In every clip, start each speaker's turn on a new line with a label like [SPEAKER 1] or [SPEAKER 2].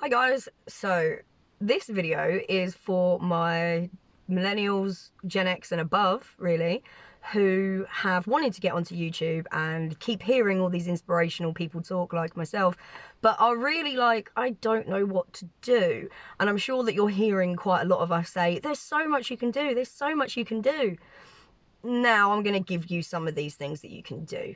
[SPEAKER 1] Hi guys, so this video is for my millennials, Gen X and above, really, who have wanted to get onto YouTube and keep hearing all these inspirational people talk like myself, but are really like, I don't know what to do. And I'm sure that you're hearing quite a lot of us say, there's so much you can do, there's so much you can do. Now I'm going to give you some of these things that you can do.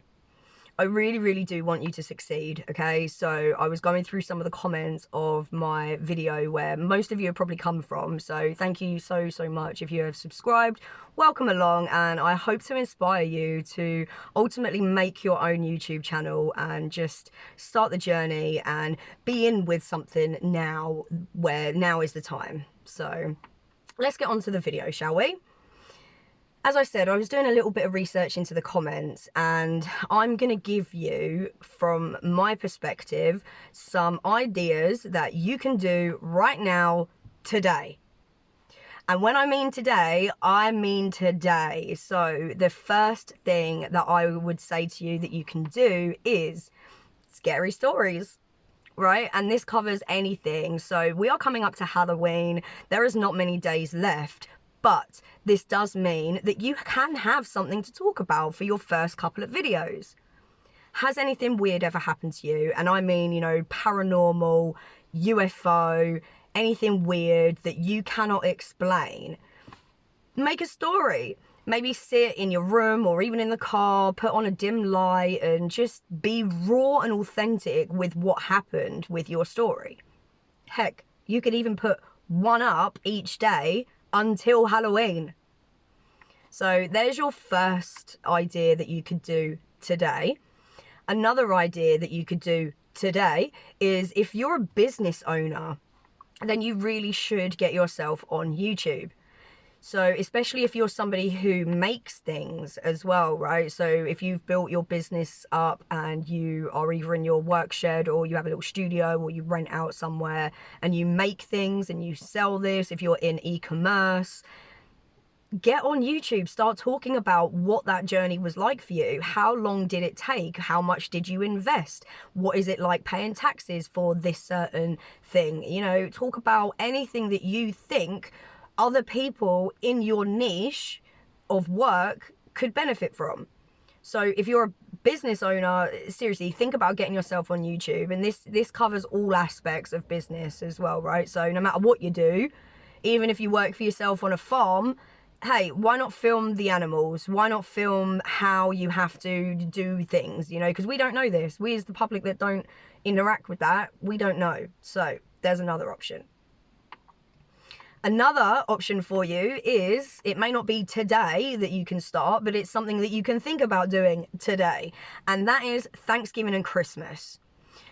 [SPEAKER 1] I really do want you to succeed, okay? So I was going through some of the comments of my video where most of you have probably come from, so thank you so much if you have subscribed. Welcome along, and I hope to inspire you to ultimately make your own YouTube channel and just start the journey and be in with something now, where now is the time. So let's get on to the video, shall we? As I said, I was doing a little bit of research into the comments, and I'm going to give you, from my perspective, some ideas that you can do right now, today. And when I mean today, I mean today. So the first thing that I would say to you that you can do is scary stories. Right? And this covers anything. So we are coming up to Halloween. There is not many days left. But this does mean that you can have something to talk about for your first couple of videos. Has anything weird ever happened to you? And I mean, you know, paranormal, UFO, anything weird that you cannot explain. Make a story. Maybe sit in your room or even in the car, put on a dim light and just be raw and authentic with what happened with your story. Heck, you could even put one up each day until Halloween. So there's your first idea that you could do today. Another idea that you could do today is, if you're a business owner, then you really should get yourself on YouTube. So especially if you're somebody who makes things as well, right? So if you've built your business up and you are either in your work shed or you have a little studio or you rent out somewhere and you make things and you sell this, if you're in e-commerce, get on YouTube, start talking about what that journey was like for you. How long did it take? How much did you invest? What is it like paying taxes for this certain thing? You know, talk about anything that you think other people in your niche of work could benefit from. So if you're a business owner, seriously, think about getting yourself on YouTube. And this covers all aspects of business as well, right? So no matter what you do, even if you work for yourself on a farm, hey, why not film the animals? Why not film how you have to do things, you know? Because we don't know this. We as the public that don't interact with that, we don't know. So there's another option. Another option for you is, it may not be today that you can start, but it's something that you can think about doing today. And that is Thanksgiving and Christmas.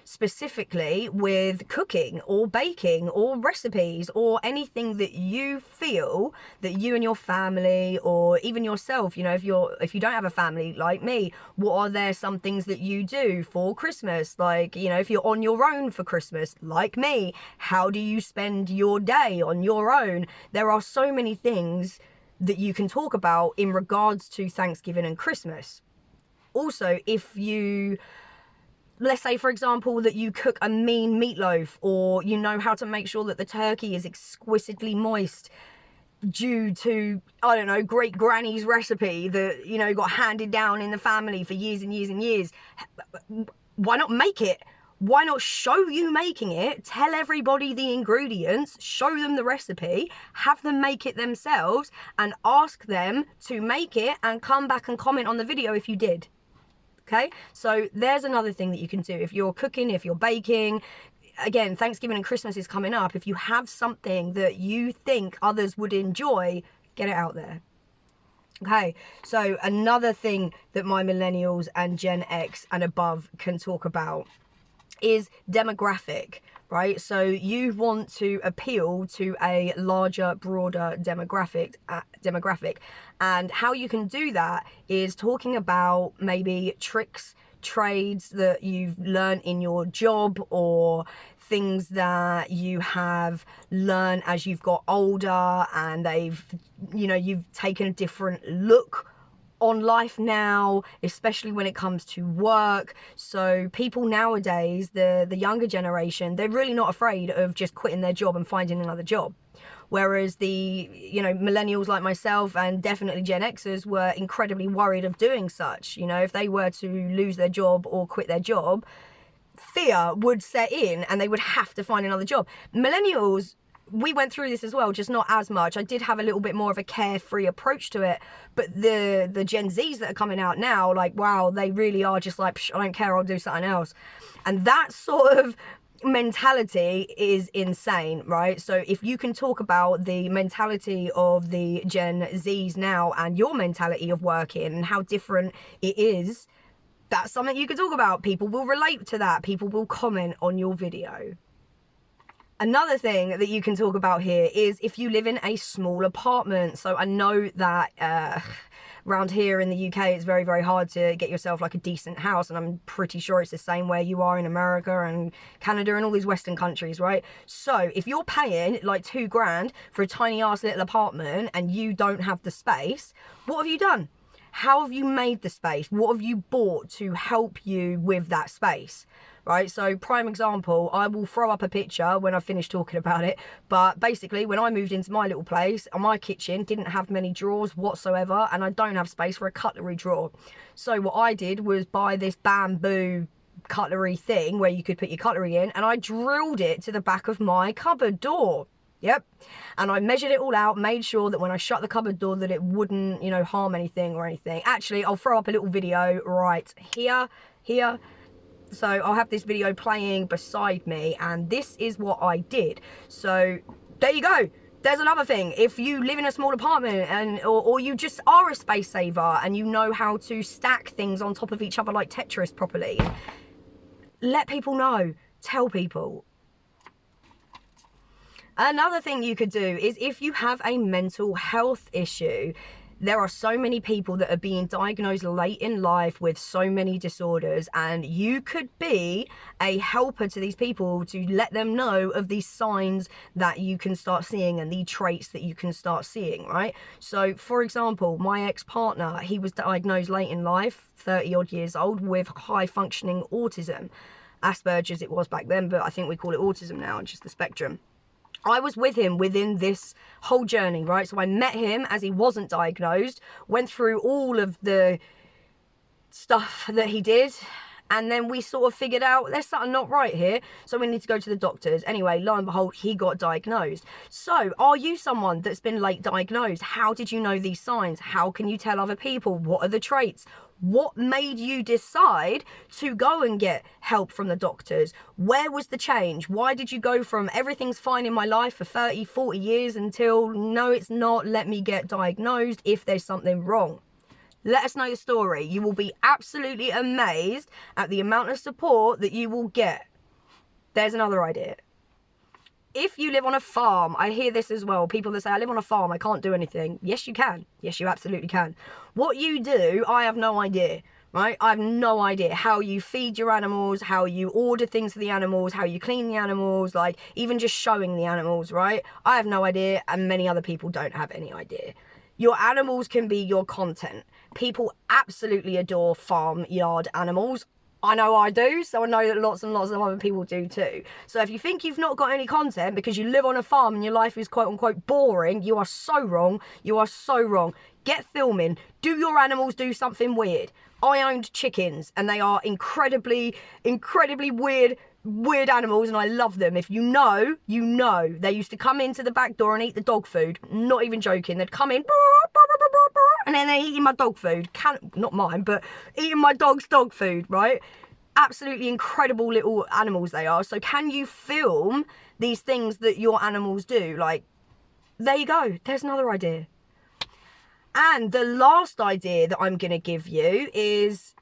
[SPEAKER 1] Specifically with cooking or baking or recipes or anything that you feel that you and your family, or even yourself, you know, if you don't have a family like me, what are there some things that you do for Christmas? Like, you know, if you're on your own for Christmas like me, how do you spend your day on your own? There are so many things that you can talk about in regards to Thanksgiving and Christmas. Also, if you, let's say, for example, that you cook a mean meatloaf, or you know how to make sure that the turkey is exquisitely moist due to, I don't know, great granny's recipe that, you know, got handed down in the family for years and years and years. Why not make it? Why not show you making it, tell everybody the ingredients, show them the recipe, have them make it themselves, and ask them to make it and come back and comment on the video if you did. Okay, so there's another thing that you can do. If you're cooking, if you're baking, again, Thanksgiving and Christmas is coming up. If you have something that you think others would enjoy, get it out there. Okay, so another thing that my millennials and Gen X and above can talk about is demographic, right? So you want to appeal to a larger, broader demographic, and how you can do that is talking about maybe tricks, trades that you've learned in your job, or things that you have learned as you've got older and they've, you know, you've taken a different look on life now, especially when it comes to work. So people nowadays, the younger generation, they're really not afraid of just quitting their job and finding another job. Whereas the, millennials like myself and definitely Gen Xers were incredibly worried of doing such. If they were to lose their job or quit their job, fear would set in and they would have to find another job. Millennials, we went through this as well, just not as much. I did have a little bit more of a carefree approach to it, but the Gen Zs that are coming out now, like, wow, they really are just like, I don't care, I'll do something else. And that sort of mentality is insane, right? So if you can talk about the mentality of the Gen Zs now and your mentality of working and how different it is, that's something you can talk about. People will relate to that. People will comment on your video. Another thing that you can talk about here is if you live in a small apartment. So I know that around here in the UK, it's very, very hard to get yourself like a decent house. And I'm pretty sure it's the same where you are in America and Canada and all these Western countries, right? So if you're paying like $2,000 for a tiny ass little apartment and you don't have the space, what have you done? How have you made the space? What have you bought to help you with that space? Right, so prime example, I will throw up a picture when I finish talking about it, but basically when I moved into my little place, my kitchen didn't have many drawers whatsoever, and I don't have space for a cutlery drawer. So what I did was buy this bamboo cutlery thing where you could put your cutlery in, and I drilled it to the back of my cupboard door. Yep. And I measured it all out, made sure that when I shut the cupboard door that it wouldn't, harm anything or anything. Actually, I'll throw up a little video right here. So I'll have this video playing beside me, and this is what I did. So there you go. There's another thing. If you live in a small apartment or you just are a space saver and you know how to stack things on top of each other like Tetris properly, let people know. Tell people. Another thing you could do is if you have a mental health issue, there are so many people that are being diagnosed late in life with so many disorders, and you could be a helper to these people to let them know of these signs that you can start seeing and the traits that you can start seeing, right? So for example, my ex-partner, he was diagnosed late in life, 30 odd years old, with high functioning autism. Asperger's it was back then, but I think we call it autism now, just the spectrum. I was with him within this whole journey, right? So I met him as he wasn't diagnosed, went through all of the stuff that he did, and then we sort of figured out there's something not right here, so we need to go to the doctors. Anyway, lo and behold, he got diagnosed. So are you someone that's been late diagnosed? How did you know these signs? How can you tell other people? What are the traits? What made you decide to go and get help from the doctors? Where was the change? Why did you go from everything's fine in my life for 30, 40 years until no, it's not, let me get diagnosed if there's something wrong? Let us know your story. You will be absolutely amazed at the amount of support that you will get. There's another idea. If you live on a farm, I hear this as well. People that say, I live on a farm, I can't do anything. Yes, you can. Yes, you absolutely can. What you do, I have no idea, right? I have no idea how you feed your animals, how you order things for the animals, how you clean the animals, like even just showing the animals, right? I have no idea, and many other people don't have any idea. Your animals can be your content. People absolutely adore farmyard animals. I know I do, so I know that lots and lots of other people do too. So if you think you've not got any content because you live on a farm and your life is quote unquote boring, you are so wrong. You are so wrong. Get filming. Do your animals do something weird? I owned chickens and they are incredibly weird animals, and I love them. If you know, you know. They used to come into the back door and eat the dog food. Not even joking. They'd come in and then they're eating my dog food. Not mine, but eating my dog's dog food, right? Absolutely incredible little animals they are. So can you film these things that your animals do? Like, there you go. There's another idea. And the last idea that I'm going to give you is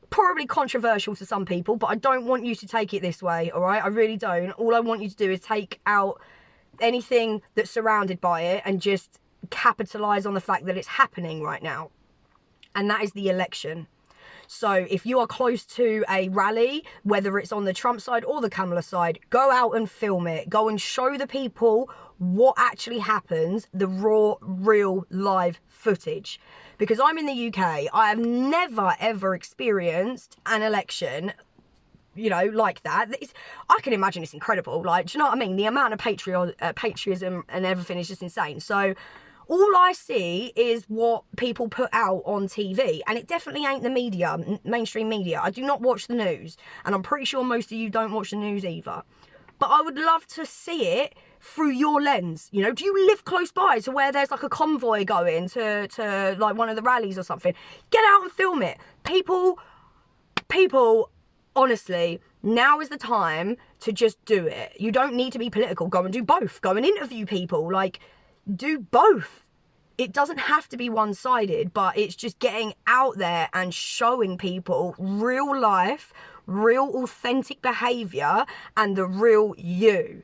[SPEAKER 1] probably controversial to some people, but I don't want you to take it this way, all right? I really don't. All I want you to do is take out anything that's surrounded by it and just capitalize on the fact that it's happening right now. And that is the election. So if you are close to a rally, whether it's on the Trump side or the Kamala side, go out and film it. Go and show the people what actually happens, the raw, real, live footage. Because I'm in the UK, I have never, ever experienced an election, you know, like that. I can imagine it's incredible. Like, do you know what I mean? The amount of patriotism and everything is just insane. So all I see is what people put out on TV, and it definitely ain't the media, mainstream media. I do not watch the news, and I'm pretty sure most of you don't watch the news either. But I would love to see it through your lens. You know, do you live close by to where there's like a convoy going to like one of the rallies or something? Get out and film it. People, honestly, now is the time to just do it. You don't need to be political. Go and do both. Go and interview people. Like, do both. It doesn't have to be one-sided, but it's just getting out there and showing people real life, real authentic behaviour and the real you.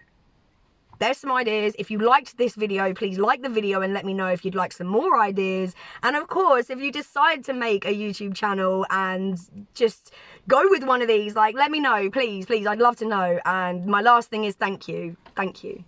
[SPEAKER 1] There's some ideas. If you liked this video, please like the video and let me know if you'd like some more ideas. And of course, if you decide to make a YouTube channel and just go with one of these, like, let me know, please, I'd love to know. And my last thing is thank you. Thank you.